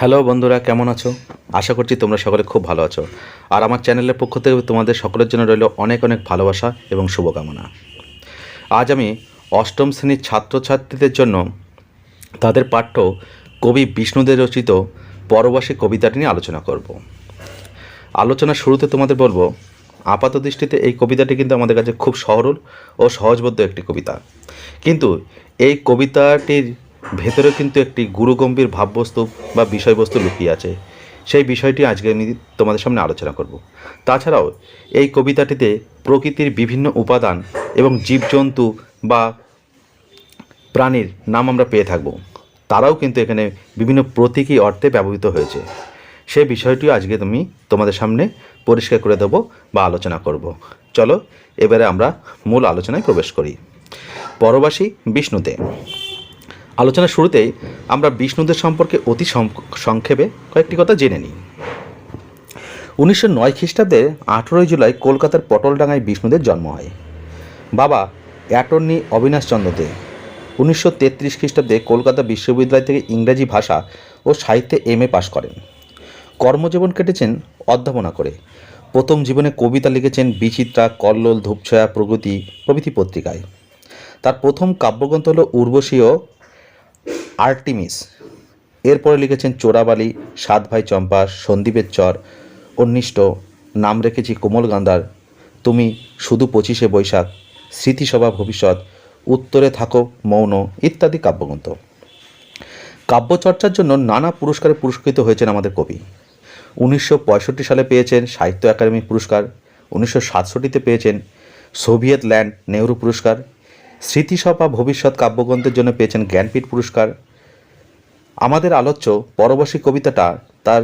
Hello বন্ধুরা, কেমন আছো? আশা করছি তোমরা সকলে খুব ভালো আছো। আর আমার চ্যানেলের পক্ষ থেকে তোমাদের সকলের জন্য রইল অনেক অনেক ভালোবাসা এবং শুভকামনা। আজ আমি অষ্টম শ্রেণীর ছাত্রছাত্রীদের জন্য তাদের পাঠ্য কবি বিষ্ণুদেব রচিত পরবাসী কবিতাটি নিয়ে আলোচনা করব। আলোচনার শুরুতে তোমাদের বলবো, আপাত দৃষ্টিতে এই কবিতাটি কিন্তু আমাদের কাছে খুব সরল ও সহজবোধ্য একটি কবিতা, কিন্তু এই কবিতাটির ভেতরে কিন্তু একটি গুরুগম্ভীর ভাববস্তু বা বিষয়বস্তু লুকিয়ে আছে। সেই বিষয়টি আজকে আমি তোমাদের সামনে আলোচনা করব। তাছাড়াও এই কবিতাটিতে প্রকৃতির বিভিন্ন উপাদান এবং জীবজন্তু বা প্রাণীর নাম আমরা পেয়ে থাকব, তারাও কিন্তু এখানে বিভিন্ন প্রতীকী অর্থে ব্যবহৃত হয়েছে। সেই বিষয়টিও আজকে তোমাদের সামনে পরিষ্কার করে দেবো বা আলোচনা করব। চলো এবারে আমরা মূল আলোচনায় প্রবেশ করি। পরবাসী বিষ্ণুতে। আলোচনার শুরুতেই আমরা বিষ্ণুদেব সম্পর্কে অতি সংক্ষেপে কয়েকটি কথা জেনে নিই। 1909 খ্রিস্টাব্দে 18 জুলাই কলকাতার পটলডাঙ্গায় বিষ্ণুদেব জন্ম হয়। বাবা অ্যাটর্নি অবিনাশ চন্দ্র দে। 1933 খ্রিস্টাব্দে কলকাতা বিশ্ববিদ্যালয় থেকে ইংরাজি ভাষা ও সাহিত্যে MA পাশ করেন। কর্মজীবন কেটেছেন অধ্যাপনা করে। প্রথম জীবনে কবিতা লিখেছেন বিচিত্রা, কল্লোল, ধূপছায়া, প্রগতি প্রভৃতি পত্রিকায়। তার প্রথম কাব্যগ্রন্থ হল উর্বশী ও আর্টিমিস। এরপরে লিখেছেন চোরাবালি, সাত ভাই চম্পা, সন্দীপের চর, অন্বিষ্ট, নাম রেখেছি কোমল গান্ধার, তুমি শুধু 25শে বৈশাখ, স্মৃতিসভা ভবিষ্যৎ, উত্তরে থাকো মৌন ইত্যাদি কাব্যগ্রন্থ। কাব্যচর্চার জন্য নানা পুরস্কারে পুরস্কৃত হয়েছেন আমাদের কবি। 1965 সালে পেয়েছেন সাহিত্য একাডেমি পুরস্কার। 1967 পেয়েছেন সোভিয়েত ল্যান্ড নেহরু পুরস্কার। স্মৃতিসভা ভবিষ্যৎ কাব্যগ্রন্থের জন্য পেয়েছেন জ্ঞানপীঠ পুরস্কার। আমাদের আলোচ্য পরবাসী কবিতাটা তার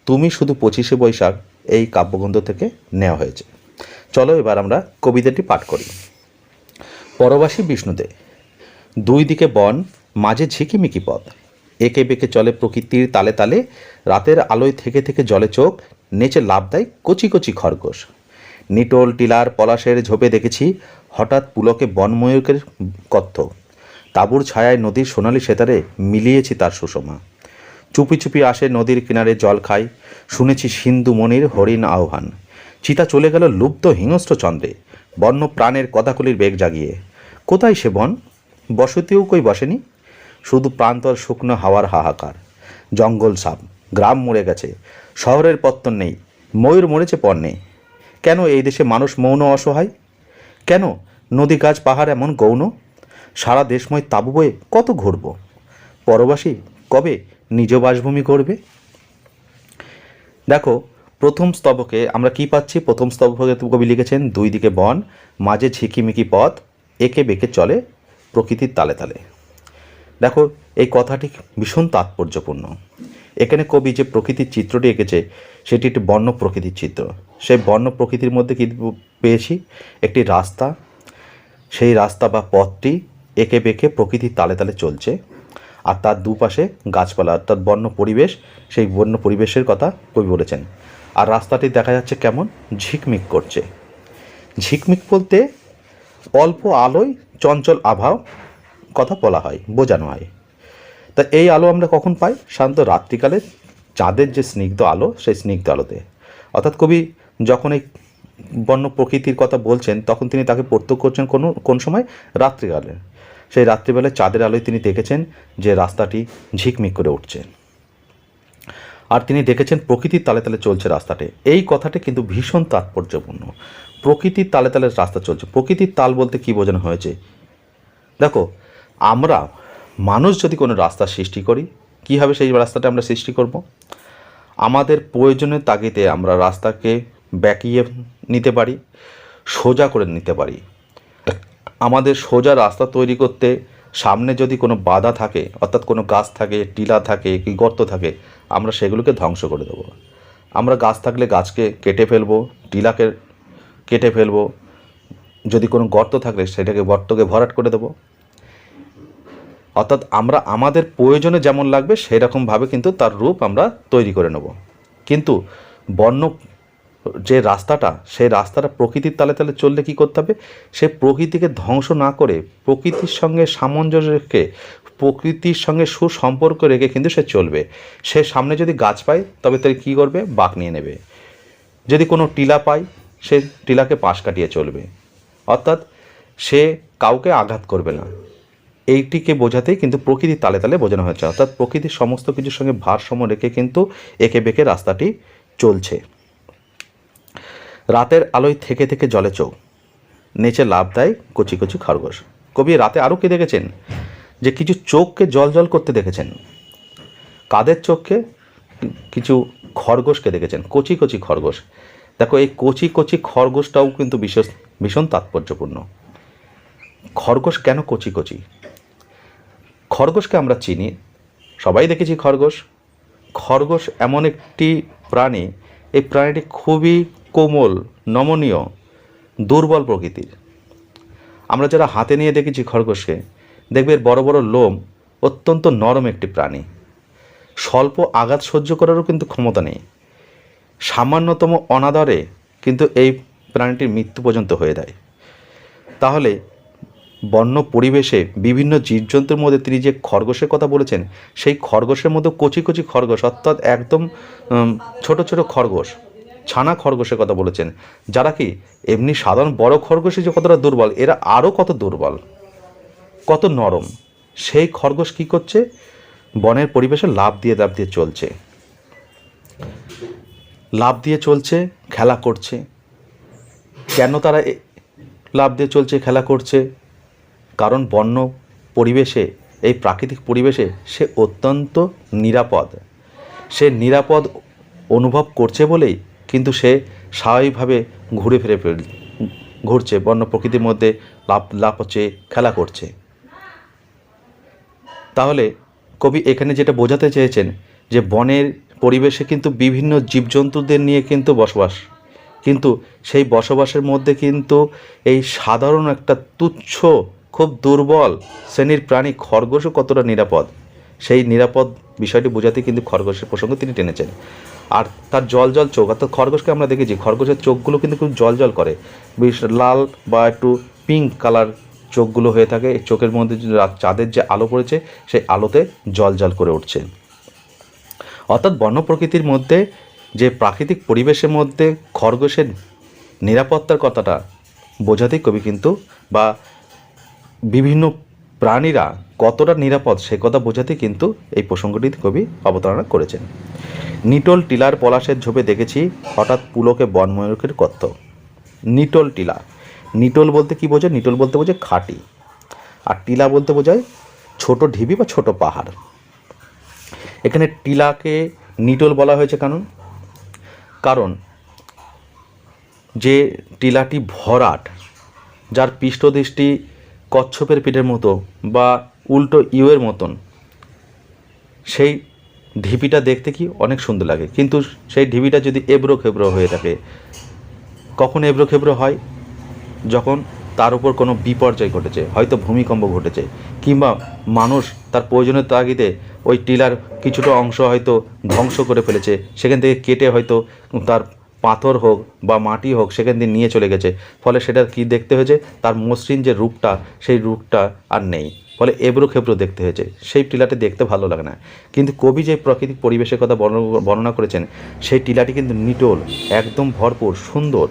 তুমি শুধু 25শে বৈশাখ এই কাব্যগ্রন্থ থেকে নেওয়া হয়েছে। চলো এবার আমরা কবিতাটি পাঠ করি। পরবাসী বিষ্ণুতে। দুই দিকে বন, মাঝে ঝিকিমিকি পথ, একে বেঁকে চলে প্রকৃতির তালে তালে, রাতের আলোয় থেকে থেকে জলে চোখ, নেচে লাভ দেয় কচি কচি খরগোশ। নিটোল টিলার পলাশের ঝোপে দেখেছি হঠাৎ পুলকে বনময়ূরের কথ্য, তাঁবুর ছায়ায় নদীর সোনালি সেতারে মিলিয়েছি তার সুষমা। চুপি চুপি আসে নদীর কিনারে জল খাই, শুনেছি সিন্ধু মনির হরিণ আহ্বান। চিতা চলে গেল লুপ্ত হিংস্র চন্দ্রে, বন্য প্রাণের কথাগুলির বেগ জাগিয়ে। কোথায় সে বন? বসতিও কই বসেনি, শুধু প্রান্তর শুকনো হাওয়ার হাহাকার। জঙ্গল সাপ, গ্রাম মরে গেছে, শহরের পত্তন নেই, ময়ূর মরেছে পর নেই। কেন এই দেশে মানুষ মৌন অসহায়? কেন নদী গাছ পাহাড় এমন গৌণ? সারা দেশময় তাঁবু বয়ে কত ঘুরব, পরবাসী কবে নিজ বাসভূমি করবে? দেখো, প্রথম স্তবকে আমরা কি পাচ্ছি? প্রথম স্তবকে কবি লিখেছেন দুই দিকে বন, মাঝে ঝিকিমিকি পথ, একে বেঁকে চলে প্রকৃতির তালে তালে। দেখো, এই কথাটি ভীষণ তাৎপর্যপূর্ণ। এখানে কবি যে প্রকৃতির চিত্রটি এঁকেছে সেটি একটি বন্য প্রকৃতির চিত্র। সেই বন্য প্রকৃতির মধ্যে কি পেয়েছি? একটি রাস্তা। সেই রাস্তা বা পথটি এঁকে বেঁকে প্রকৃতির তালে তালে চলছে, আর তার দুপাশে গাছপালা, অর্থাৎ বন্য পরিবেশ। সেই বন্য পরিবেশের কথা কবি বলেছেন। আর রাস্তাটি দেখা যাচ্ছে কেমন? ঝিকমিক করছে। ঝিকমিক বলতে অল্প আলোয় চঞ্চল আভা কথা বলা হয়, বোঝানো হয়। তা এই আলো আমরা কখন পাই? সাধারণত রাত্রিকালে চাঁদের যে স্নিগ্ধ আলো, সেই স্নিগ্ধ আলোতে। অর্থাৎ কবি যখন এই বন্য প্রকৃতির কথা বলছেন তখন তিনি তাকে প্রত্যক্ষ করছেন কোন সময়? রাত্রিকালে। সেই রাত্রিবেলায় চাঁদের আলোয় তিনি দেখেছেন যে রাস্তাটি ঝিকমিক করে উঠছে, আর তিনি দেখেছেন প্রকৃতির তালে তালে চলছে রাস্তাটি। এই কথাটি কিন্তু ভীষণ তাৎপর্যপূর্ণ। প্রকৃতির তালে তালে রাস্তা চলছে। প্রকৃতির তাল বলতে কি বোঝানো হয়েছে? দেখো, আমরা মানুষ যদি কোনো রাস্তা সৃষ্টি করি, কীভাবে সেই রাস্তাটা আমরা সৃষ্টি করব? আমাদের প্রয়োজনের তাগিদে আমরা রাস্তাকে বেঁকিয়ে নিতে পারি, সোজা করে নিতে পারি। আমাদের সোজা রাস্তা তৈরি করতে সামনে যদি কোনো বাধা থাকে, অর্থাৎ কোনো গাছ থাকে, টিলা থাকে, কি গর্ত থাকে, আমরা সেগুলোকে ধ্বংস করে দেবো। আমরা গাছ থাকলে গাছকে কেটে ফেলবো, টিলাকে কেটে ফেলবো, যদি কোনো গর্ত থাকলে সেটাকে গর্তকে ভরাট করে দেবো। অর্থাৎ আমরা আমাদের প্রয়োজনে যেমন লাগবে সেই রকমভাবে কিন্তু তার রূপ আমরা তৈরি করে নেব। কিন্তু বন্য যে রাস্তাটা, সেই রাস্তাটা প্রকৃতির তালে তালে চললে কী করতে হবে? সে প্রকৃতিকে ধ্বংস না করে প্রকৃতির সঙ্গে সামঞ্জস্য রেখে প্রকৃতির সঙ্গে সুসম্পর্ক রেখে কিন্তু সে চলবে। সে সামনে যদি গাছ পায় তবে তাই কী করবে, বাঁক নিয়ে নেবে। যদি কোনো টিলা পায় সে টিলাকে পাশ কাটিয়ে চলবে। অর্থাৎ সে কাউকে আঘাত করবে না। এইটিকে বোঝাতেই কিন্তু প্রকৃতির তালে তালে বোঝানো হয়েছে। অর্থাৎ প্রকৃতির সমস্ত কিছুর সঙ্গে ভারসাম্য রেখে কিন্তু এঁকে বেঁকে রাস্তাটি চলছে। রাতের আলোয় থেকে থেকে জলে চোখ, নেচে লাভ দেয় কচি কচি খরগোশ। কবি রাতে আরও কি দেখেছেন, যে কিছু চোখকে জল জল করতে দেখেছেন। কাদের চোখকে, কিছু খরগোশকে দেখেছেন, কচি কচি খরগোশ। দেখো এই কচি কচি খরগোশটাও কিন্তু ভীষণ তাৎপর্যপূর্ণ। খরগোশ কেন কচি কচি? খরগোশকে আমরা চিনি, সবাই দেখেছি খরগোশ। খরগোশ এমন একটি প্রাণী, এই প্রাণীটি খুবই কোমল, নমনীয়, দুর্বল প্রকৃতির। আমরা যারা হাতে নিয়ে দেখেছি খরগোশকে, দেখবে এর বড় বড় লোম, অত্যন্ত নরম একটি প্রাণী। স্বল্প আঘাত সহ্য করারও কিন্তু ক্ষমতা নেই। সামান্যতম অনাদরে কিন্তু এই প্রাণীটির মৃত্যু পর্যন্ত হয়ে যায়। তাহলে বন্য পরিবেশে বিভিন্ন জীবজন্তুর মধ্যে তিনি যে খরগোশের কথা বলেছেন, সেই খরগোশের মধ্যে কচি কচি খরগোশ, অর্থাৎ একদম ছোট ছোট খরগোশ, ছানা খরগোশের কথা বলেছেন, যারা কি এমনি সাধারণ বড় খরগোশে যে কতটা দুর্বল, এরা আরও কত দুর্বল, কত নরম। সেই খরগোশ কি করছে, বনের পরিবেশে লাফ দিয়ে চলছে, লাফ দিয়ে চলছে, খেলা করছে। কেন তারা লাফ দিয়ে চলছে, খেলা করছে? কারণ বন্য পরিবেশে, এই প্রাকৃতিক পরিবেশে সে অত্যন্ত নিরাপদ। সে নিরাপদ অনুভব করছে বলেই কিন্তু সে স্বাভাবিকভাবে ঘুরছে, বন্য প্রকৃতির মধ্যে লাফ হচ্ছে, খেলা করছে। তাহলে কবি এখানে যেটা বোঝাতে চেয়েছেন, যে বনের পরিবেশে কিন্তু বিভিন্ন জীবজন্তুদের নিয়ে কিন্তু বসবাস, কিন্তু সেই বসবাসের মধ্যে কিন্তু এই সাধারণ একটা তুচ্ছ, খুব দুর্বল শ্রেণীর প্রাণী খরগোশও কতটা নিরাপদ, সেই নিরাপদ বিষয়টি বোঝাতে কিন্তু খরগোশের প্রসঙ্গ তিনি টেনেছেন। আর তার জল জল চোখ, অর্থাৎ খরগোশকে আমরা দেখেছি, খরগোশের চোখগুলো কিন্তু খুব জল জল করে, বেশ লাল বা একটু পিঙ্ক কালার চোখগুলো হয়ে থাকে। এই চোখের মধ্যে চাঁদের যে আলো পড়েছে, সেই আলোতে জল জল করে উঠছে। অর্থাৎ বন্য প্রকৃতির মধ্যে যে প্রাকৃতিক পরিবেশের মধ্যে খরগোশের নিরাপত্তার কথাটা বোঝাতেই কবি কিন্তু, বা বিভিন্ন প্রাণীরা কতটা নিরাপদ সে কথা বোঝাতে কিন্তু এই প্রসঙ্গটিতে কবি অবতারণা করেছেন। নিটোল টিলার পলাশের ঝোপে দেখেছি হঠাৎ পুলকে বনময়ূরের কত্থক। নিটোল টিলা, নিটোল বলতে কি বোঝায়? নিটোল বলতে বোঝায় খাঁটি, আর টিলা বলতে বোঝায় ছোট ঢিবি বা ছোট পাহাড়। এখানে টিলাকে নিটোল বলা হয়েছে কারণ যে টিলাটি ভরাট, যার পৃষ্ঠদেশটি কচ্ছপের পিঠের মতো বা উল্টো ইউয়ের মতন, সেই ঢিপিটা দেখতে কি অনেক সুন্দর লাগে। কিন্তু সেই ঢিপিটা যদি এবড়ো খেবড়ো হয়ে থাকে, কখন এবড়ো খেবড়ো হয়? যখন তার উপর কোনো বিপর্যয় ঘটেছে, হয়তো ভূমিকম্প ঘটেছে, কিংবা মানুষ তার প্রয়োজনের তাগিদে ওই টিলার কিছুটা অংশ হয়তো ধ্বংস করে ফেলেছে, সেখান থেকে কেটে হয়তো তার পাথর হোক বা মাটি হোক সেখান দিয়ে নিয়ে চলে গেছে। ফলে সেটা কি দেখতে হয়েছে, তার মসৃণ যে রূপটা, সেই রূপটা আর নেই, ফলে এবড়ো খেবড়ো দেখতে হয়েছে, সেই টিলাটি দেখতে ভালো লাগে না। কিন্তু কবি যে প্রাকৃতিক পরিবেশের কথা বর্ণনা করেছেন, সেই টিলাটি কিন্তু নিটোল, একদম ভরপুর, সুন্দর।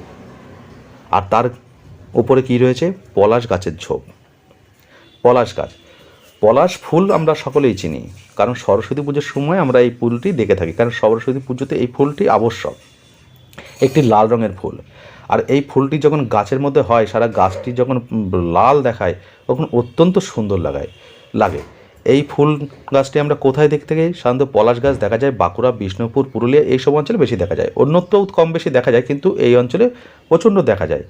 আর তার উপরে কি রয়েছে? পলাশ গাছের ঝোপ। পলাশ গাছ, পলাশ ফুল আমরা সকলেই চিনি, কারণ সরস্বতী পুজোর সময় আমরা এই ফুলটি দেখে থাকি, কারণ সরস্বতী পুজোতে এই ফুলটি আবশ্যক। একটি লাল রঙের ফুল, আর এই ফুলটি যখন গাছের মধ্যে হয়, সারা গাছটি যখন লাল দেখায়, তখন অত্যন্ত সুন্দর লাগে। এই ফুল গাছটি আমরা কোথায় দেখতে যাই? সাধারণত পলাশ গাছ দেখা যায় বাঁকুড়া, বিষ্ণুপুর, পুরুলিয়া এইসব অঞ্চলে বেশি দেখা যায়। অন্যত্রও কম বেশি দেখা যায়, কিন্তু এই অঞ্চলে প্রচণ্ড দেখা যায়।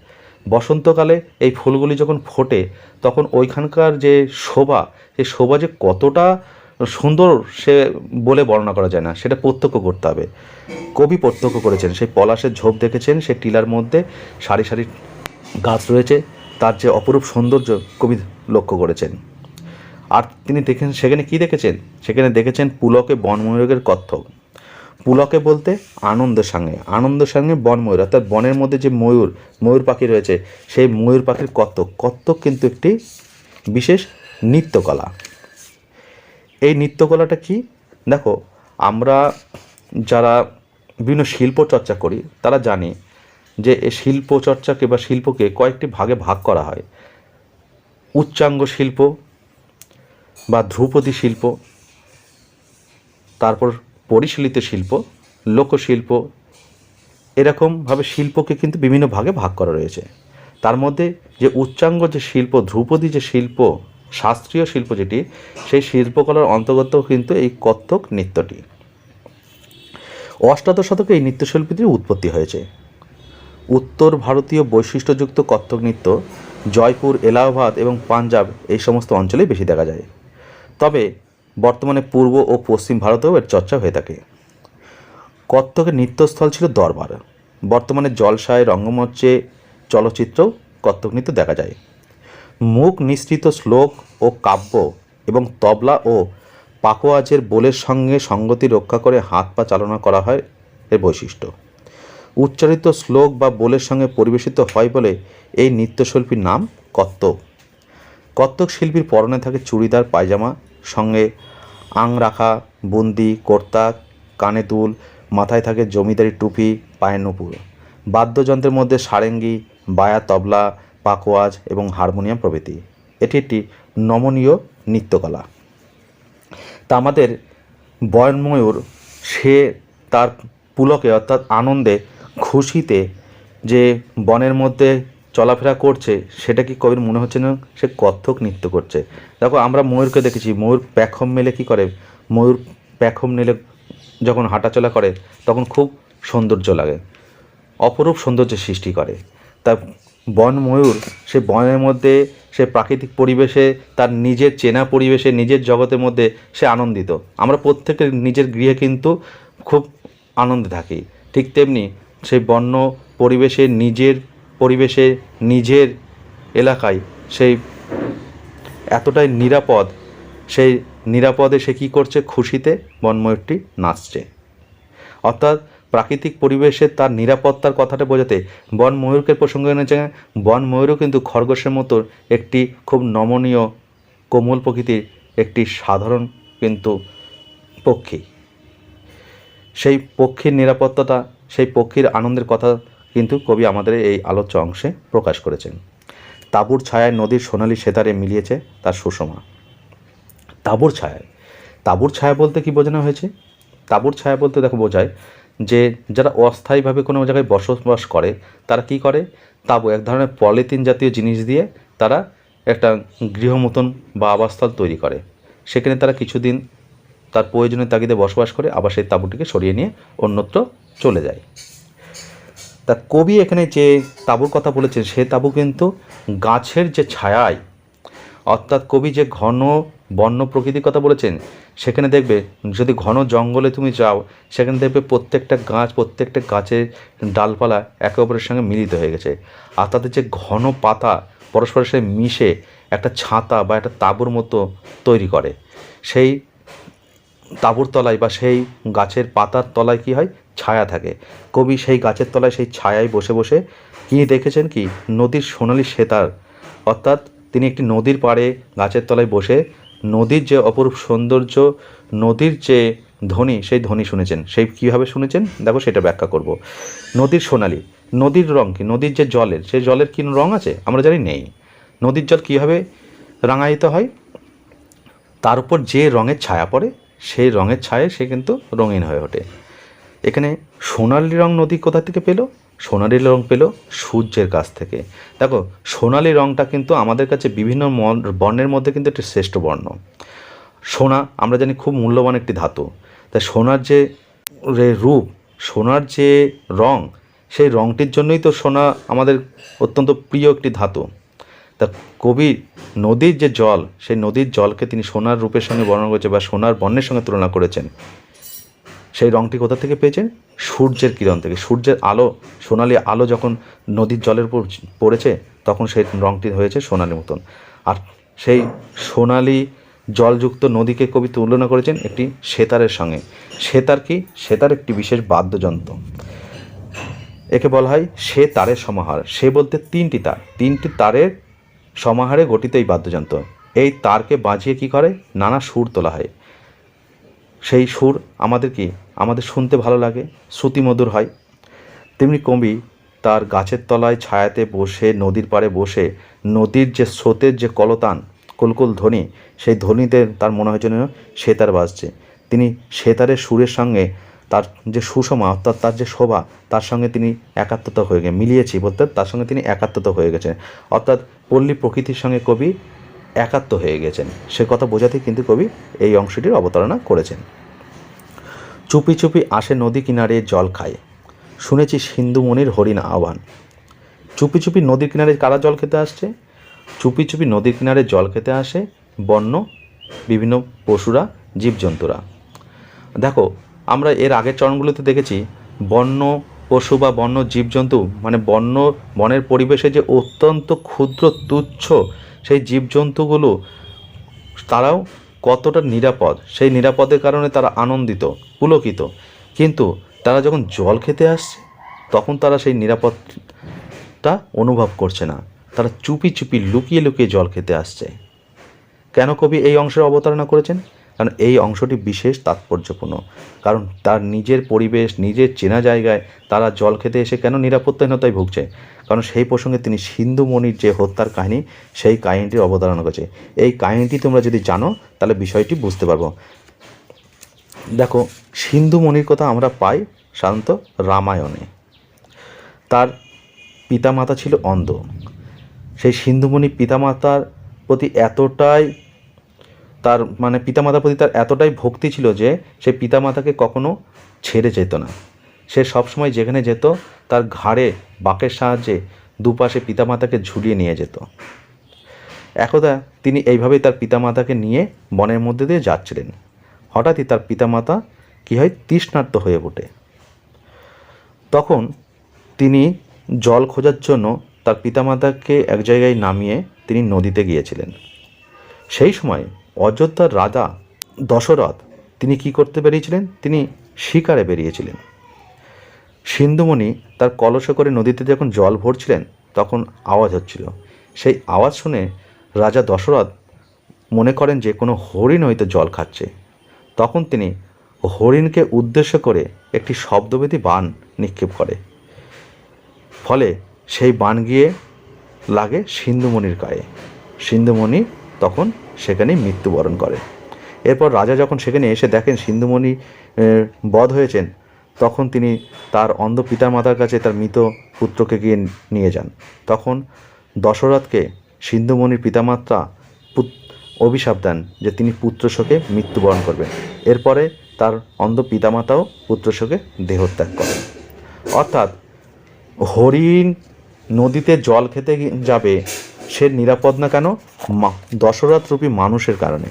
বসন্তকালে এই ফুলগুলি যখন ফোটে, তখন ওইখানকার যে শোভা, সেই শোভা যে কতটা সুন্দর সে বলে বর্ণনা করা যায় না, সেটা প্রত্যক্ষ করতে হবে। কবি প্রত্যক্ষ করেছেন, সেই পলাশের ঝোপ দেখেছেন, সেই টিলার মধ্যে সারি সারি গাছ রয়েছে, তার যে অপরূপ সৌন্দর্য কবি লক্ষ্য করেছেন। আর তিনি সেখানে কি দেখেছেন? সেখানে দেখেছেন পুলকে বনময়ূরের কত্থক। পুলকে বলতে আনন্দের সঙ্গে বনময়ূর, অর্থাৎ বনের মধ্যে যে ময়ূর পাখি রয়েছে, সেই ময়ূর পাখির কত্থক কিন্তু একটি বিশেষ নৃত্যকলা। এই নৃত্যকলাটা কি? দেখো, আমরা যারা বিভিন্ন শিল্প চর্চা করি তারা জানি যে এই শিল্প চর্চাকে বা শিল্পকে কয়েকটি ভাগে ভাগ করা হয়। উচ্চাঙ্গ শিল্প বা ধ্রুপদী শিল্প, তারপর পরিশীলিত শিল্প, লোকশিল্প, এরকমভাবে শিল্পকে কিন্তু বিভিন্ন ভাগে ভাগ করা রয়েছে। তার মধ্যে যে উচ্চাঙ্গ যে শিল্প, ধ্রুপদী যে শিল্প, শাস্ত্রীয় শিল্প যেটি, সেই শিল্পকলার অন্তর্গত কিন্তু এই কত্থক নৃত্যটি। অষ্টাদশ শতকে এই নৃত্যশিল্পটির উৎপত্তি হয়েছে। উত্তর ভারতীয় বৈশিষ্ট্যযুক্ত কত্থক নৃত্য জয়পুর, এলাহাবাদ এবং পাঞ্জাব এই সমস্ত অঞ্চলেই বেশি দেখা যায়। তবে বর্তমানে পূর্ব ও পশ্চিম ভারতেও এর চর্চা হয়ে থাকে। কত্থকের নৃত্যস্থল ছিল দরবার। বর্তমানে জলসায়, রঙ্গমঞ্চে, চলচ্চিত্রেও কত্থক নৃত্য দেখা যায়। মুখ নিঃসৃত শ্লোক ও কাব্য এবং তবলা ও পাকোয়াজের বোলের সঙ্গে সঙ্গতি রক্ষা করে হাত পা চালনা করা হয় এর বৈশিষ্ট্য। উচ্চারিত শ্লোক বা বোলের সঙ্গে পরিবেশিত হয় বলে এই নৃত্যশিল্পীর নাম কত্থক। কত্থক শিল্পীর পরনে থাকে চুড়িদার, পায়জামা, সঙ্গে আংরাখা, বুন্দি, কর্তা, কানে দুল, মাথায় থাকে জমিদারি টুপি, পায়ে নূপুর। বাদ্যযন্ত্রের মধ্যে সারেঙ্গি, বায়া, তবলা, পাকোয়াজ এবং হারমোনিয়াম প্রভৃতি। এটি একটি নমনীয় নৃত্যকলা। তা আমাদের বয়নময়ূর, সে তার পুলকে অর্থাৎ আনন্দে, খুশিতে যে বনের মধ্যে চলাফেরা করছে, সেটা কি কবির মনে হচ্ছে না সে কত্থক নৃত্য করছে? দেখো, আমরা ময়ূরকে দেখেছি, ময়ূর পেখম মেলে কী করে, ময়ূর পেখম মেলে যখন হাঁটাচলা করে তখন খুব সৌন্দর্য লাগে, অপরূপ সৌন্দর্যের সৃষ্টি করে। তা বন ময়ূর সে বনের মধ্যে, সে প্রাকৃতিক পরিবেশে, তার নিজের চেনা পরিবেশে, নিজের জগতের মধ্যে সে আনন্দিত। আমরা প্রত্যেকের নিজের গৃহে কিন্তু খুব আনন্দে থাকি। ঠিক তেমনি সেই বন্য পরিবেশে, নিজের পরিবেশে, নিজের এলাকায় সেই এতটাই নিরাপদ, সেই নিরাপদে সে কী করছে, খুশিতে বনময়ূরটি নাচছে। অর্থাৎ প্রাকৃতিক পরিবেশে তার নিরাপত্তার কথাটা বোঝাতে বন ময়ূরকে প্রসঙ্গে এনেছে। বন ময়ূরও কিন্তু খরগোশের মতো একটি খুব নমনীয়, কোমল প্রকৃতির একটি সাধারণ কিন্তু পক্ষী। সেই পক্ষীর নিরাপত্তাটা, সেই পক্ষীর আনন্দের কথা কিন্তু কবি আমাদের এই আলোচ্য অংশে প্রকাশ করেছেন। তাঁবুর ছায়ায় নদীর সোনালি সেতারে মিলিয়েছে তার সুষমা। তাঁবুর ছায়ায়, তাঁবুর ছায়া বলতে কি বোঝানো হয়েছে? তাঁবুর ছায়া বলতে দেখো বোঝায় যে যারা অস্থায়ীভাবে কোনো জায়গায় বসবাস করে তারা কি করে, তাঁবু এক ধরনের পলিথিন জাতীয় জিনিস দিয়ে তারা একটা গৃহ মতন বা আবাসস্থল তৈরি করে। সেখানে তারা কিছুদিন তার প্রয়োজনের তাগিদে বসবাস করে, আবার সেই তাঁবুটিকে সরিয়ে নিয়ে অন্যত্র চলে যায়। তা কবি এখানে যে তাঁবুর কথা বলেছেন, সে তাঁবু কিন্তু গাছের যে ছায়ায়, অর্থাৎ কবি যে ঘন বন্য প্রকৃতির কথা বলেছেন, সেখানে দেখবে যদি ঘন জঙ্গলে তুমি যাও, সেখানে দেখবে প্রত্যেকটা গাছ, প্রত্যেকটা গাছের ডালপালা একে অপরের সঙ্গে মিলিত হয়ে গেছে, আর তাদের যে ঘন পাতা পরস্পরের সাথে মিশে একটা ছাতা বা একটা তাঁবুর মতো তৈরি করে। সেই তাঁবুর তলায় বা সেই গাছের পাতার তলায় কি হয়, ছায়া থাকে। কবি সেই গাছের তলায়, সেই ছায়ায় বসে বসে কি দেখেছেন, কি নদীর সোনালি সেতার, অর্থাৎ তিনি একটি নদীর পাড়ে গাছের তলায় বসে নদীর যে অপরূপ সৌন্দর্য, নদীর যে ধ্বনি, সেই ধ্বনি শুনেছেন। সেই কীভাবে শুনেছেন দেখো, সেটা ব্যাখ্যা করব। নদীর সোনালি, নদীর রং কি, নদীর যে জলের, সেই জলের কি রং আছে আমরা জানি নেই। নদীর জল কীভাবে রাঙায়িত হয়, তার উপর যে রঙের ছায়া পড়ে, সেই রঙের ছায়ায় সে কিন্তু রঙিন হয়ে ওঠে। এখানে সোনালি রং নদী কোথা থেকে পেল? সোনালি রং পেল সূর্যের কাছ থেকে। দেখো, সোনালি রংটা কিন্তু আমাদের কাছে বিভিন্ন বর্ণের মধ্যে কিন্তু একটি শ্রেষ্ঠ বর্ণ। সোনা আমরা জানি খুব মূল্যবান একটি ধাতু। তাই সোনার যে রূপ, সোনার যে রং, সেই রংটির জন্যই তো সোনা আমাদের অত্যন্ত প্রিয় একটি ধাতু। তা কবি নদীর যে জল, সেই নদীর জলকে তিনি সোনার রূপের সঙ্গে বর্ণনা করেছেন বা সোনার বর্ণের সঙ্গে তুলনা করেছেন। সেই রঙটি কোথা থেকে পেয়েছেন? সূর্যের কিরণ থেকে। সূর্যের আলো, সোনালি আলো যখন নদীর জলের উপর পড়েছে, তখন সেই রঙটি হয়েছে সোনালি মতন। আর সেই সোনালি জলযুক্ত নদীকে কবি তুলনা করেছেন একটি সেতারের সঙ্গে। সেতার কি? সেতার একটি বিশেষ বাদ্যযন্ত্র। একে বলা হয় সে তারের সমাহার। সে বলতে তিনটি তার, তিনটি তারের সমাহারে গঠিত এই বাদ্যযন্ত্র। এই তারকে বাজিয়ে কি করে, নানা সুর তোলা হয়। সেই সুর আমাদের শুনতে ভালো লাগে, শ্রুতিমধুর হয়। তেমনি কবি তার গাছের তলায় ছায়াতে বসে, নদীর পাড়ে বসে, নদীর যে স্রোতের যে কলতান, কলকল ধ্বনি, সেই ধ্বনিতে তার মনে হয় যেন সেতার বাজছে। তিনি সেতারের সুরের সঙ্গে তার যে সুষমা, অর্থাৎ তার যে শোভা, তার সঙ্গে তিনি একাত্মতা হয়ে মিলিয়েছি বলতে তার সঙ্গে তিনি একাত্মতা হয়ে গেছেন, অর্থাৎ পল্লী প্রকৃতির সঙ্গে কবি একাত্ম হয়ে গেছেন। সে কথা বোঝাতেই কিন্তু কবি এই অংশটির অবতারণা করেছেন। চুপি চুপি আসে নদী কিনারে জল খায়, শুনেছি সিন্ধুমণির হরিণ আহ্বান। চুপি চুপি নদীর কিনারে কারা জল খেতে আসছে? চুপি চুপি নদীর কিনারে জল খেতে আসে বন্য বিভিন্ন পশুরা, জীবজন্তুরা। দেখো, আমরা এর আগের চরণগুলোতে দেখেছি বন্য পশু বা বন্য জীবজন্তু, মানে বনের পরিবেশে যে অত্যন্ত ক্ষুদ্র তুচ্ছ সেই জীবজন্তুগুলো, তারাও কতটা নিরাপদ, সেই নিরাপদের কারণে তারা আনন্দিত, পুলকিত। কিন্তু তারা যখন জল খেতে আসছে তখন তারা সেই নিরাপদটা অনুভব করছে না, তারা চুপি চুপি লুকিয়ে লুকিয়ে জল খেতে আসছে। কেন কবি এই অংশের অবতারণা করেছেন? কারণ এই অংশটি বিশেষ তাৎপর্যপূর্ণ। কারণ তার নিজের পরিবেশ, নিজের চেনা জায়গায় তারা জল খেতে এসে কেন নিরাপত্তাহীনতায় ভুগছে? কারণ সেই প্রসঙ্গে তিনি সিন্ধুমণির যে হত্যার কাহিনী, সেই কাহিনীটির অবতারণা করেছে। এই কাহিনীটি তোমরা যদি জানো তাহলে বিষয়টি বুঝতে পারবো। দেখো, সিন্ধুমণির কথা আমরা পাই সাধারণত রামায়ণে। তার পিতামাতা ছিল অন্ধ। সেই সিন্ধুমণি পিতামাতার প্রতি পিতামাতার প্রতি তার এতটাই ভক্তি ছিল যে সে পিতামাতাকে কখনো ছেড়ে যেত না। সে সবসময় যেখানে যেত তার ঘাড়ে বাঁকের সাহায্যে দুপাশে পিতামাতাকে ঝুলিয়ে নিয়ে যেত। একদা তিনি এইভাবেই তার পিতামাতাকে নিয়ে বনের মধ্যে দিয়ে যাচ্ছিলেন। হঠাৎই তার পিতামাতা কী হয়, তৃষ্ণার্ত হয়ে ওঠে। তখন তিনি জল খোঁজার জন্য তার পিতামাতাকে এক জায়গায় নামিয়ে তিনি নদীতে গিয়েছিলেন। সেই সময় অযোধ্যার রাজা দশরথ তিনি কি করতে বেরিয়েছিলেন? তিনি শিকারে বেরিয়েছিলেন। সিন্ধুমণি তার কলসে করে নদীতে যখন জল ভরছিলেন তখন আওয়াজ হচ্ছিল। সেই আওয়াজ শুনে রাজা দশরথ মনে করেন যে কোনো হরিণ হয়তো জল খাচ্ছে। তখন তিনি হরিণকে উদ্দেশ্য করে একটি শব্দবেদী বাণ নিক্ষেপ করে। ফলে সেই বাণ গিয়ে লাগে সিন্ধুমণির গায়ে। সিন্ধুমণি তখন সেখানেই মৃত্যুবরণ করে। এরপর রাজা যখন সেখানে এসে দেখেন সিন্ধুমণি বধ হয়েছেন, তখন তিনি তার অন্ধ পিতামাতার কাছে তার মৃত পুত্রকে গিয়ে নিয়ে যান। তখন দশরথকে সিন্ধুমণির পিতামাতা অভিশাপ দেন যে তিনি পুত্রশোকে মৃত্যুবরণ করবেন। এরপরে তার অন্ধ পিতামাতাও পুত্রশোকে দেহত্যাগ করেন। অর্থাৎ হরিণ নদীতে জল খেতে যাবে, সে নিরাপদ না কেন? দশরথ রূপী মানুষের কারণে।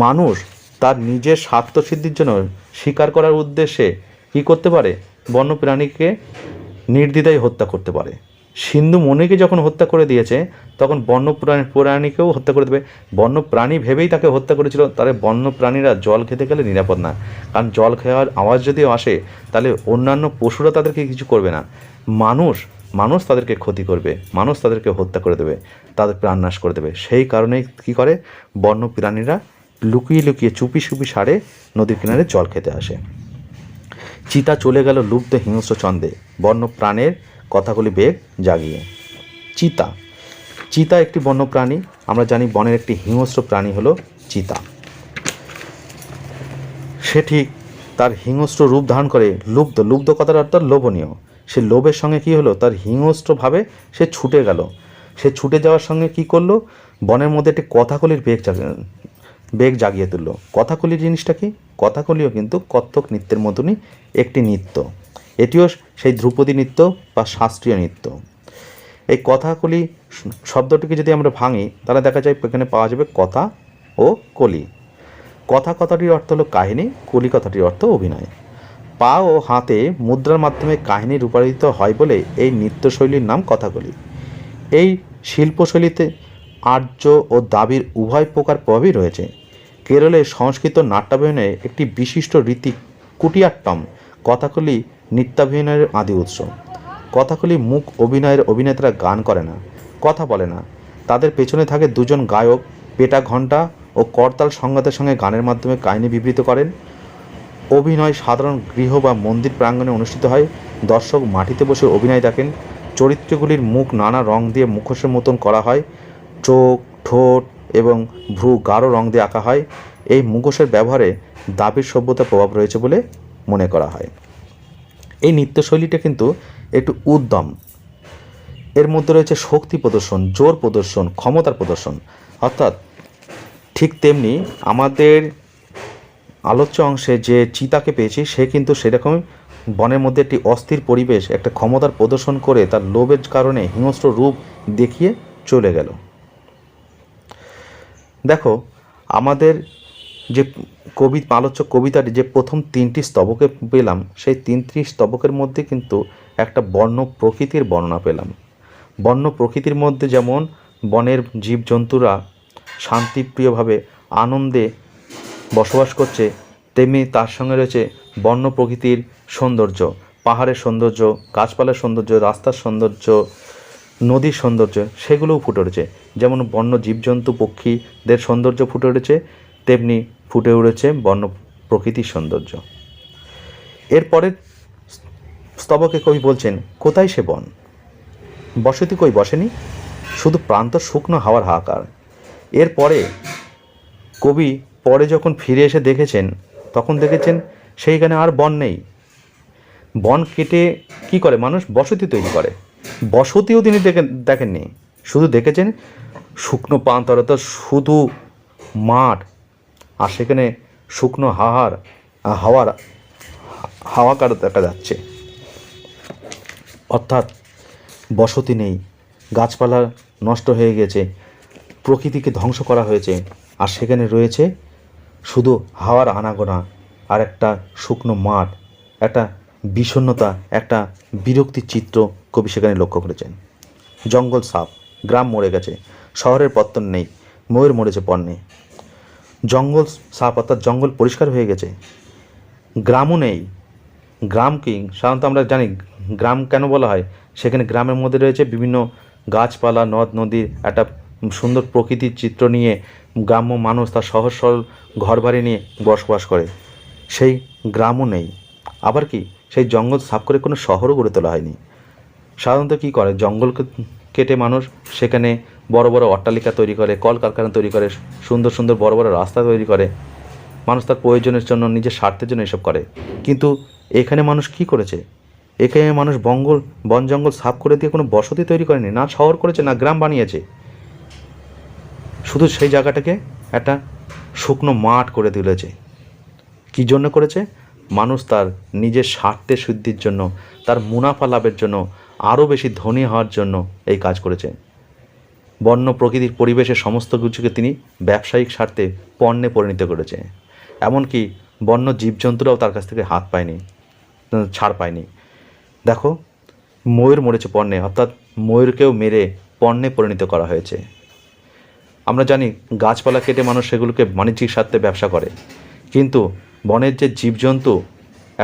মানুষ তার নিজের স্বার্থসিদ্ধির জন্য শিকার করার উদ্দেশ্যে কী করতে পারে? বন্য প্রাণীকে নির্দ্বিধায় হত্যা করতে পারে। সিন্ধুমণিকে যখন হত্যা করে দিয়েছে তখন বন্য প্রাণীকেও হত্যা করে দেবে। বন্য প্রাণী ভেবেই তাকে হত্যা করেছিল। তাহলে বন্য প্রাণীরা জল খেতে গেলে নিরাপদ না, কারণ জল খাওয়ার আওয়াজ যদি আসে তাহলে অন্যান্য পশুরা তাদেরকে কিছু করবে না, মানুষ তাদেরকে ক্ষতি করবে, মানুষ তাদেরকে হত্যা করে দেবে, তাদের প্রাণনাশ করে দেবে। সেই কারণেই কী করে, বন্য প্রাণীরা লুকিয়ে লুকিয়ে চুপি চুপি সারে নদীর কিনারে জল খেতে আসে। চিতা চলে গেল লুব্ধ হিংস্র ছন্দে, বন্য প্রাণের কথাগুলি বেগ জাগিয়ে। চিতা একটি বন্য প্রাণী। আমরা জানি বনের একটি হিংস্র প্রাণী হলো চিতা। সে ঠিক তার হিংস্র রূপ ধারণ করে লুব্ধ কথার অর্থ লোভনীয়। সে লোভের সঙ্গে কি হলো, তার হিংস্রভাবে সে ছুটে গেল। সে ছুটে যাওয়ার সঙ্গে কি করলো, বনের মধ্যে একটি কথাকলির বেগ জাগিয়ে তুললো। কথাকলি জিনিসটা কি? কথাকলিও কিন্তু কত্থক নৃত্যের মতনই একটি নৃত্য। এটিও সেই ধ্রুপদী নৃত্য বা শাস্ত্রীয় নৃত্য। এই কথাকলি শব্দটিকে যদি আমরা ভাঙি তাহলে দেখা যায় এখানে পাওয়া যাবে কথা ও কলি। কথাটির অর্থ হলো কাহিনী, কলি কথাটির অর্থ অভিনয়। পা ও হাতে মুদ্রার মাধ্যমে কাহিনী রূপায়িত হয় বলে এই নৃত্যশৈলীর নাম কথাকলি। এই শিল্পশৈলীতে আর্য ও দ্রাবিড় উভয় প্রকার প্রভাবই রয়েছে। কেরলের সংস্কৃত নাট্যাভিনয়ে একটি বিশিষ্ট রীতি কুটিয়াট্টম কথাকলি নৃত্যাভিনয়ের আদি উৎস। কথাকলি মুখ অভিনয়ের অভিনেতারা গান করে না, কথা বলে না। তাদের পেছনে থাকে দুজন গায়ক পেটা ঘণ্টা ও করতাল সংঘাতের সঙ্গে গানের মাধ্যমে কাহিনী বিবৃত করেন। অভিনয় সাধারণ গৃহ বা মন্দির প্রাঙ্গণে অনুষ্ঠিত হয়। দর্শক মাটিতে বসে অভিনয় দেখেন। চরিত্রগুলির মুখ নানা রং দিয়ে মুখোশের মতন করা হয়। চোখ, ঠোঁট এবং ভ্রু গাঢ় রং দিয়ে আঁকা হয়। এই মুখোশের ব্যবহারে দ্রাবিড় সভ্যতার প্রভাব রয়েছে বলে মনে করা হয়। এই নৃত্যশৈলীটা কিন্তু একটু উদ্যম, এর মধ্যে রয়েছে শক্তি প্রদর্শন, জোর প্রদর্শন, ক্ষমতার প্রদর্শন। অর্থাৎ ঠিক তেমনি আমাদের আলোচ্য অংশে যে চিতাকে পেয়েছি, সে কিন্তু সেরকম বনের মধ্যে একটি অস্থির পরিবেশ, একটা ক্ষমতার প্রদর্শন করে তার লোভের কারণে হিংস্র রূপ দেখিয়ে চলে গেল। দেখো, আমাদের যে আলোচ্য কবিতাটি যে প্রথম 3টি স্তবকে পেলাম, সেই 3টি স্তবকের মধ্যে কিন্তু একটা বন্য প্রকৃতির বর্ণনা পেলাম। বন্য প্রকৃতির মধ্যে যেমন বনের জীবজন্তুরা শান্তিপ্রিয়ভাবে আনন্দে বসবাস করছে, তেমনি তার সঙ্গে রয়েছে বন্য প্রকৃতির সৌন্দর্য, পাহাড়ের সৌন্দর্য, গাছপালার সৌন্দর্য, রাস্তার সৌন্দর্য, নদীর সৌন্দর্য, সেগুলোও ফুটে উঠেছে। যেমন বন্য জীবজন্তু পক্ষীদের সৌন্দর্য ফুটে উঠেছে, তেমনি ফুটে উঠেছে বন্য প্রকৃতির সৌন্দর্য। এরপরে স্তবকে কবি বলছেন, কোথায় সে বন, বসতি কই বসেনি, শুধু প্রান্ত শুকনো হাওয়ার হাহাকার। এরপরে কবি পরে যখন ফিরে এসে দেখেছেন, তখন দেখেছেন সেইখানে আর বন নেই। বন কেটে কি করে মানুষ বসতি তৈরি করে, বসতিও তিনি দেখেননি, শুধু দেখেছেন শুকনো প্রান্তরত শুধু মাঠ, আর সেখানে শুকনো হাওয়াকার দেখা যাচ্ছে। অর্থাৎ বসতি নেই, গাছপালা নষ্ট হয়ে গেছে, প্রকৃতিকে ধ্বংস করা হয়েছে, আর সেখানে রয়েছে শুধু হাওয়ার আনাগোনা আর একটা শুকনো মাঠ, একটা বিষণ্ণতা, একটা বিরক্তির চিত্র কবি সেখানে লক্ষ্য করেছেন। জঙ্গল সাফ, গ্রাম মরে গেছে, শহরের পত্তন নেই, ময়ূর মরেছে পণ্যে। জঙ্গল সাফ অর্থাৎ জঙ্গল পরিষ্কার হয়ে গেছে, গ্রামও নেই। গ্রাম কি সাধারণত আমরা জানি গ্রাম কেন বলা হয়, সেখানে গ্রামের মধ্যে রয়েছে বিভিন্ন গাছপালা, নদ নদীর একটা সুন্দর প্রকৃতির চিত্র নিয়ে গ্রাম্য মানুষ তার সহজ সরল ঘরবাড়ি নিয়ে বসবাস করে, সেই গ্রামও নেই। আবার কি সেই জঙ্গল সাফ করে কোনো শহরও গড়ে তোলা হয়নি। সাধারণত কী করে, জঙ্গল কেটে মানুষ সেখানে বড় বড় অট্টালিকা তৈরি করে, কলকারখানা তৈরি করে, সুন্দর সুন্দর বড় বড় রাস্তা তৈরি করে, মানুষ তার প্রয়োজনের জন্য, নিজের স্বার্থের জন্য এসব করে। কিন্তু এখানে মানুষ কি করেছে, এখানে মানুষ বন জঙ্গল সাফ করে দিয়ে কোনো বসতি তৈরি করেনি, না শহর করেছে, না গ্রাম বানিয়েছে, শুধু সেই জায়গাটাকে একটা শুকনো মাঠ করে তুলেছে। কী জন্য করেছে? মানুষ তার নিজের স্বার্থের সিদ্ধির জন্য, তার মুনাফা লাভের জন্য, আরও বেশি ধনী হওয়ার জন্য এই কাজ করেছে। বন্য প্রকৃতির পরিবেশের সমস্ত কিছুকে তিনি ব্যবসায়িক স্বার্থে পণ্যে পরিণত করেছে। এমনকি বন্য জীবজন্তুরাও তার কাছ থেকে ছাড় পায়নি। দেখো, ময়ূর মরেছে পণ্যে, অর্থাৎ ময়ূরকেও মেরে পণ্যে পরিণত করা হয়েছে। আমরা জানি গাছপালা কেটে মানুষ সেগুলোকে বাণিজ্যিক স্বার্থে ব্যবসা করে, কিন্তু বনের যে জীবজন্তু,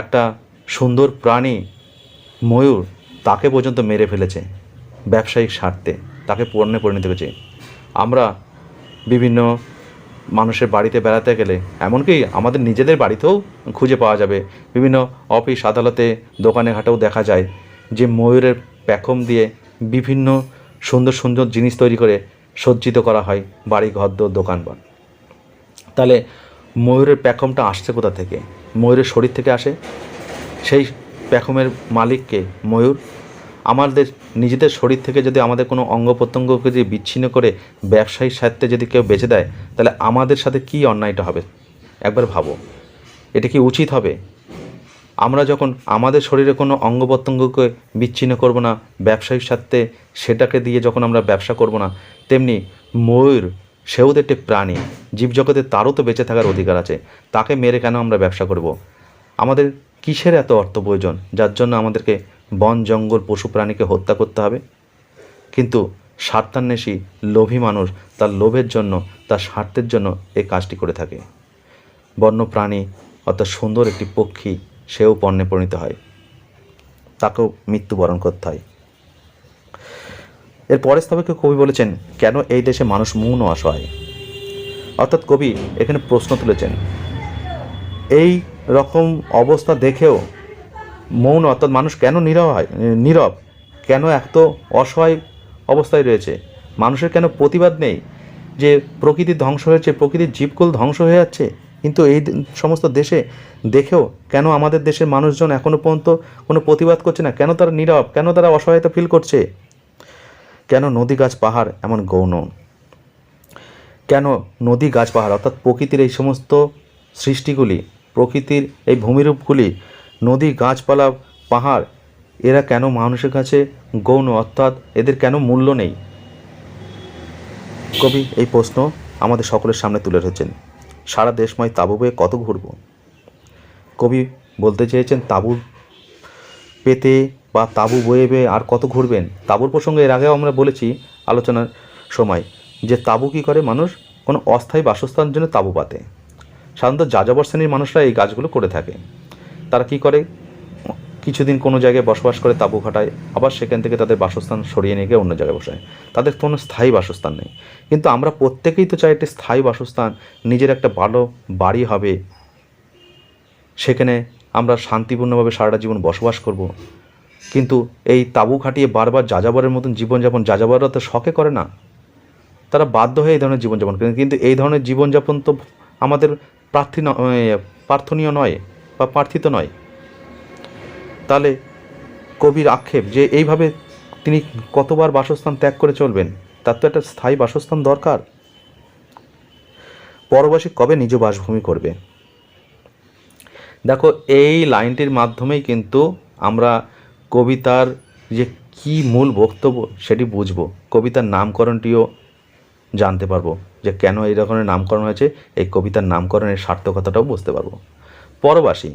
একটা সুন্দর প্রাণী ময়ূর, তাকে পর্যন্ত মেরে ফেলেছে ব্যবসায়িক স্বার্থে, তাকে পণ্যে পরিণত করেছে। আমরা বিভিন্ন মানুষের বাড়িতে বেড়াতে গেলে, এমনকি আমাদের নিজেদের বাড়িতেও খুঁজে পাওয়া যাবে, বিভিন্ন অফিস আদালতে, দোকানে ঘাটেও দেখা যায় যে ময়ূরের পেখম দিয়ে বিভিন্ন সুন্দর সুন্দর জিনিস তৈরি করে সজ্জিত করা হয় বাড়ি, ঘরদোর, দোকানপাট। তাহলে ময়ূরের পেখমটা আসছে কোথা থেকে? ময়ূরের শরীর থেকে আসে। সেই পেখমের মালিককে ময়ূর। আমাদের নিজেদের শরীর থেকে যদি আমাদের কোনো অঙ্গ প্রত্যঙ্গকে যদি বিচ্ছিন্ন করে ব্যবসায়িক স্বার্থে যদি কেউ বেচে দেয়, তাহলে আমাদের সাথে কী অন্যায়টা হবে একবার ভাবো। এটা কি উচিত হবে? আমরা যখন আমাদের শরীরে কোনো অঙ্গ প্রত্যঙ্গকে বিচ্ছিন্ন করব না ব্যবসায়িক স্বার্থে, সেটাকে দিয়ে যখন আমরা ব্যবসা করব না, তেমনি ময়ূর, সেও তো একটি প্রাণী, জীবজগতে তারও তো বেঁচে থাকার অধিকার আছে, তাকে মেরে কেন আমরা ব্যবসা করব? আমাদের কিসের এত অর্থ প্রয়োজন যার জন্য আমাদেরকে বন জঙ্গল পশু প্রাণীকে হত্যা করতে হবে? কিন্তু স্বার্থান্বেষী লোভী মানুষ তার লোভের জন্য, তার স্বার্থের জন্য এই কাজটি করে থাকে। বন্য প্রাণী অর্থাৎ সুন্দর একটি পক্ষী, সেও পণ্যে পরিণত হয়, তাকেও মৃত্যুবরণ করতে হয়। এর পরের স্তবকে কবি বলেছেন, কেন এই দেশে মানুষ মৌন অসহায়? অর্থাৎ কবি এখানে প্রশ্ন তুলেছেন, এই রকম অবস্থা দেখেও মৌন, অর্থাৎ মানুষ কেন নীরব, কেন এত অসহায় অবস্থায় রয়েছে, মানুষের কেন প্রতিবাদ নেই যে প্রকৃতি ধ্বংস হয়েছে, প্রকৃতির জীবকুল ধ্বংস হয়ে যাচ্ছে, কিন্তু এই সমস্ত দেশে দেখেও কেন আমাদের দেশের মানুষজন এখনও পর্যন্ত কোনো প্রতিবাদ করছে না? কেন তারা নীরব, কেন তারা অসহায়তা ফিল করছে? কেন নদী গাছ পাহাড় এমন গৌণ? কেন নদী গাছ পাহাড় অর্থাৎ প্রকৃতির এই সমস্ত সৃষ্টিগুলি, প্রকৃতির এই ভূমিরূপগুলি, নদী গাছপালা পাহাড়, এরা কেন মানুষের কাছে গৌণ, অর্থাৎ এদের কেন মূল্য নেই? কবি এই প্রশ্ন আমাদের সকলের সামনে তুলে ধরেছেন। সারা দেশময় তাঁবু বয়ে কত ঘুরব? কবি বলতে চেয়েছেন তাঁবু পেতে বা তাঁবু বয়ে বেয়ে আর কত ঘুরবেন। তাঁবুর প্রসঙ্গে এর আগেও আমরা বলেছি আলোচনার সময় যে তাঁবু কী করে, মানুষ কোনো অস্থায়ী বাসস্থানের জন্য তাঁবু পাতে। সাধারণত যাযাবর শ্রেণীর মানুষরা এই কাজগুলো করে থাকে। তারা কি করে, কিছুদিন কোনো জায়গায় বসবাস করে তাঁবু খাটায়, আবার সেখান থেকে তাদের বাসস্থান সরিয়ে নিয়ে গিয়ে অন্য জায়গায় বসায়। তাদের কোনো স্থায়ী বাসস্থান নেই। কিন্তু আমরা প্রত্যেকেই তো চাই একটি স্থায়ী বাসস্থান, নিজের একটা ভালো বাড়ি হবে, সেখানে আমরা শান্তিপূর্ণভাবে সারাটা জীবন বসবাস করব। কিন্তু এই তাঁবু খাটিয়ে বারবার যাযাবরের মতন জীবনযাপন, যাযাবররা তো শখে করে না, তারা বাধ্য হয়ে এই ধরনের জীবনযাপন করেন। কিন্তু এই ধরনের জীবনযাপন তো আমাদের প্রার্থনীয় নয় বা প্রার্থিত নয়। তাহলে কবির আক্ষেপ যে এইভাবে তিনি কতবার বাসস্থান ত্যাগ করে চলবেন, তার তো একটা স্থায়ী বাসস্থান দরকার। পরবাসী কবে নিজ বাসভূমি করবে? দেখো, এই লাইনটির মাধ্যমেই কিন্তু আমরা কবিতার যে কি মূল বক্তব্য সেটি বুঝব। কবিতার নামকরণটিও জানতে পারবো যে কেন এই রকমের নামকরণ হয়েছে, এই কবিতার নামকরণের সার্থকতাটাও বুঝতে পারবো। পরবাসী,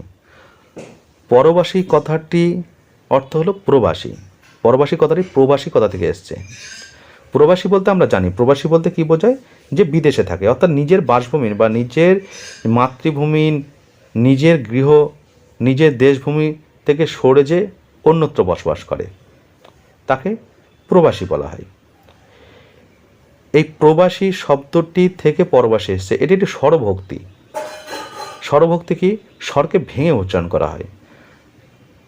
পরবাসী কথাটি অর্থ হলো প্রবাসী। পরবাসী কথাটি প্রবাসী কথা থেকে এসছে। প্রবাসী বলতে আমরা জানি, প্রবাসী বলতে কি বোঝায়, যে বিদেশে থাকে, অর্থাৎ নিজের বাসভূমির বা নিজের মাতৃভূমি, নিজের গৃহ, নিজের দেশভূমি থেকে সরে যে অন্যত্র বসবাস করে, তাকে প্রবাসী বলা হয়। এই প্রবাসী শব্দটি থেকে পরবাসী এসছে। এটি একটি স্বরভক্তি। স্বরভক্তি কি, স্বরকে ভেঙে উচ্চারণ করা হয়।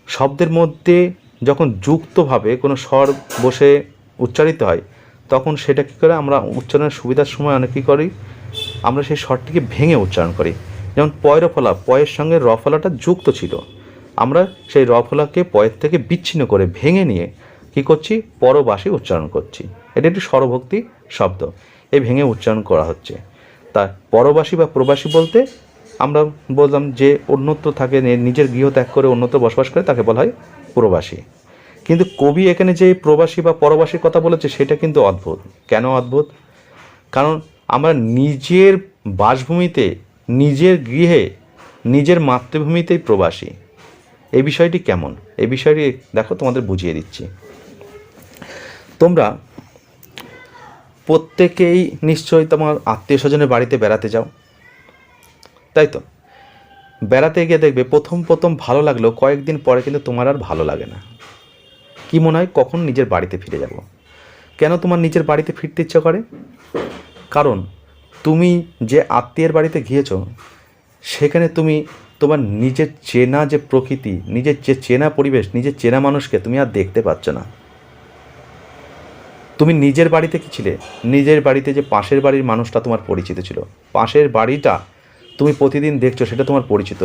শব্দের মধ্যে যখন যুক্তভাবে কোনো স্বর বসে উচ্চারিত হয়, তখন সেটা কী করে, আমরা উচ্চারণের সুবিধার সময় অনেক কী করি, আমরা সেই স্বরটিকে ভেঙে উচ্চারণ করি। যেমন পয়ের ফলা, পয়ের সঙ্গে র ফলাটা যুক্ত ছিল, আমরা সেই র ফলাকে পয়ের থেকে বিচ্ছিন্ন করে ভেঙে নিয়ে কী করছি, পরবাসী উচ্চারণ করছি। এটা একটি স্বরভক্তি শব্দ, এই ভেঙে উচ্চারণ করা হচ্ছে। তা পরবাসী বা প্রবাসী বলতে আমরা বললাম যে অন্যত্র থাকে, নিজের গৃহ ত্যাগ করে অন্যত্র বসবাস করে, তাকে বলা হয় প্রবাসী। কিন্তু কবি এখানে যে প্রবাসী বা পরবাসীর কথা বলেছে সেটা কিন্তু অদ্ভুত। কেন অদ্ভুত? কারণ আমরা নিজের বাসভূমিতে, নিজের গৃহে, নিজের মাতৃভূমিতেই প্রবাসী। এই বিষয়টি কেমন, এই বিষয়টি দেখো তোমাদের বুঝিয়ে দিচ্ছি। তোমরা প্রত্যেকেই নিশ্চয়ই তোমার আত্মীয় স্বজনের বাড়িতে বেড়াতে যাও, তাই তো? বেড়াতে গিয়ে দেখবে প্রথম প্রথম ভালো লাগলেও কয়েকদিন পরে কিন্তু তোমার আর ভালো লাগে না। কি মনে হয়, কখন নিজের বাড়িতে ফিরে যাব? কেন তোমার নিজের বাড়িতে ফিরতে ইচ্ছা করে? কারণ তুমি যে আত্মীয়ের বাড়িতে গিয়েছো, সেখানে তুমি তোমার নিজের চেনা যে প্রকৃতি, নিজের যে চেনা পরিবেশ, নিজের চেনা মানুষকে তুমি আর দেখতে পাচ্ছ না। তুমি নিজের বাড়িতে কি ছিলে, নিজের বাড়িতে যে পাশের বাড়ির মানুষটা তোমার পরিচিত ছিল, পাশের বাড়িটা তুমি প্রতিদিন দেখছো, সেটা তোমার পরিচিত।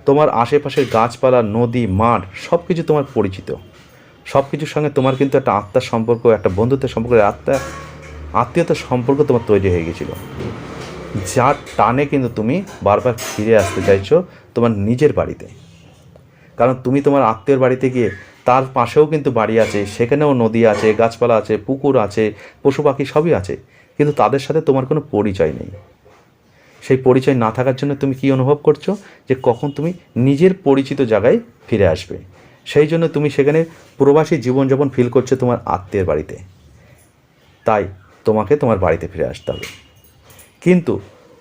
তোমার আশেপাশের গাছপালা, নদী, মাঠ সব কিছু তোমার পরিচিত। সব কিছুর সঙ্গে তোমার কিন্তু একটা আত্মার সম্পর্ক, একটা বন্ধুত্বের সম্পর্ক, আত্মীয়তার সম্পর্ক তোমার তৈরি হয়ে গেছিলো, যার টানে কিন্তু তুমি বারবার ফিরে আসতে চাইছো তোমার নিজের বাড়িতে। কারণ তুমি তোমার আত্মীয়র বাড়িতে গিয়ে, তার পাশেও কিন্তু বাড়ি আছে, সেখানেও নদী আছে, গাছপালা আছে, পুকুর আছে, পশু পাখি সবই আছে, কিন্তু তাদের সাথে তোমার কোনো পরিচয় নেই। সেই পরিচয় না থাকার জন্য তুমি কি অনুভব করছো, যে কখন তুমি নিজের পরিচিত জায়গায় ফিরে আসবে। সেই জন্য তুমি সেখানে প্রবাসী জীবনযাপন ফিল করছো তোমার আত্মীয়ের বাড়িতে। তাই তোমাকে তোমার বাড়িতে ফিরে আসতে হবে। কিন্তু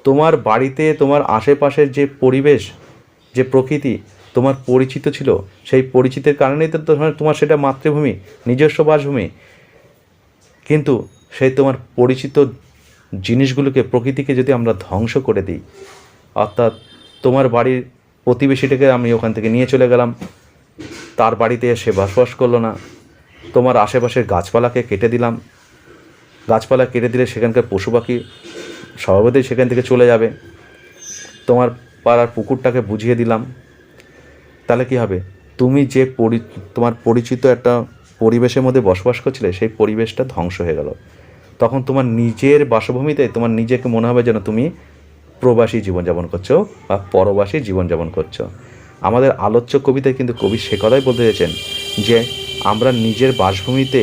তোমার বাড়িতে তোমার আশেপাশের যে পরিবেশ, যে প্রকৃতি তোমার পরিচিত ছিল, সেই পরিচিতের কারণেই তো তোমার সেটা মাতৃভূমি, নিজস্ব বাসভূমি। কিন্তু সেই তোমার পরিচিত জিনিসগুলোকে, প্রকৃতিকে যদি আমরা ধ্বংস করে দিই, অর্থাৎ তোমার বাড়ির প্রতিবেশীটাকে আমি ওখান থেকে নিয়ে চলে গেলাম, তার বাড়িতে সে বসবাস করলো না। তোমার আশেপাশের গাছপালাকে কেটে দিলাম, গাছপালা কেটে দিলে সেখানকার পশু পাখি স্বভাবতই সেখান থেকে চলে যাবে। তোমার পাড়ার পুকুরটাকে বুঝিয়ে দিলাম, তাহলে কী হবে? তুমি যে তোমার পরিচিত একটা পরিবেশের মধ্যে বসবাস করছিলে, সেই পরিবেশটা ধ্বংস হয়ে গেল। তখন তোমার নিজের বাসভূমিতে তোমার নিজেকে মনে হবে যেন তুমি প্রবাসী জীবনযাপন করছো বা পরবাসী জীবনযাপন করছো। আমাদের আলোচ্য কবিতায় কিন্তু কবি সে কথাই বলতে চেয়েছেন যে আমরা নিজের বাসভূমিতে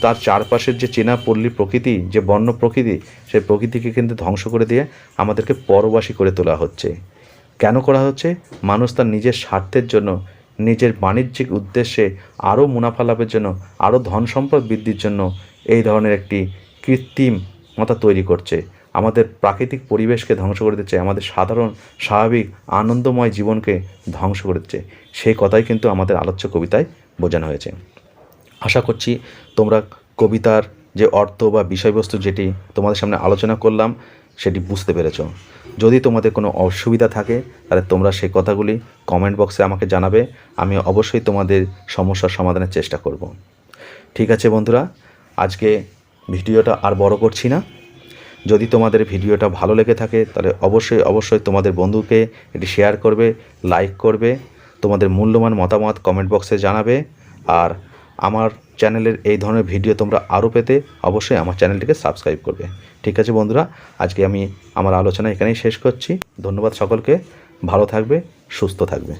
তার চারপাশের যে চেনা পল্লী প্রকৃতি, যে বন্য প্রকৃতি, সেই প্রকৃতিকে কিন্তু ধ্বংস করে দিয়ে আমাদেরকে পরবাসী করে তোলা হচ্ছে। কেন করা হচ্ছে? মানুষ তার নিজের স্বার্থের জন্য, নিজের বাণিজ্যিক উদ্দেশ্যে, আরও মুনাফা লাভের জন্য, আরও ধন সম্পদ বৃদ্ধির জন্য এই ধরনের একটি কৃত্রিমতা তৈরি করছে। আমাদের প্রাকৃতিক পরিবেশকে ধ্বংস করে দিচ্ছে, আমাদের সাধারণ স্বাভাবিক আনন্দময় জীবনকে ধ্বংস করে দিচ্ছে। সেই কথাই কিন্তু আমাদের আলোচ্য কবিতায় বোঝানো হয়েছে। আশা করছি তোমরা কবিতার যে অর্থ বা বিষয়বস্তু যেটি তোমাদের সামনে আলোচনা করলাম সেটি বুঝতে পেরেছ। যদি তোমাদের কোনো অসুবিধা থাকে তাহলে তোমরা সেই কথাগুলি কমেন্ট বক্সে আমাকে জানাবে, আমি অবশ্যই তোমাদের সমস্যার সমাধানের চেষ্টা করব। ঠিক আছে বন্ধুরা, আজকে ভিডিওটা আর বড় করছি না। যদি তোমাদের ভিডিওটা ভালো লেগে থাকে তাহলে অবশ্যই তোমাদের বন্ধুকে এটি শেয়ার করবে, লাইক করবে, তোমাদের মূল্যবান মতামত কমেন্ট বক্সে জানাবে। আর আমার চ্যানেলের এই ধরনের ভিডিও তোমরা আরও পেতে অবশ্যই আমার চ্যানেলটিকে সাবস্ক্রাইব করবে। ঠিক আছে বন্ধুরা, আজকে আমি আমার আলোচনা এখানেই শেষ করছি। ধন্যবাদ সকলকে, ভালো থাকবে, সুস্থ থাকবে।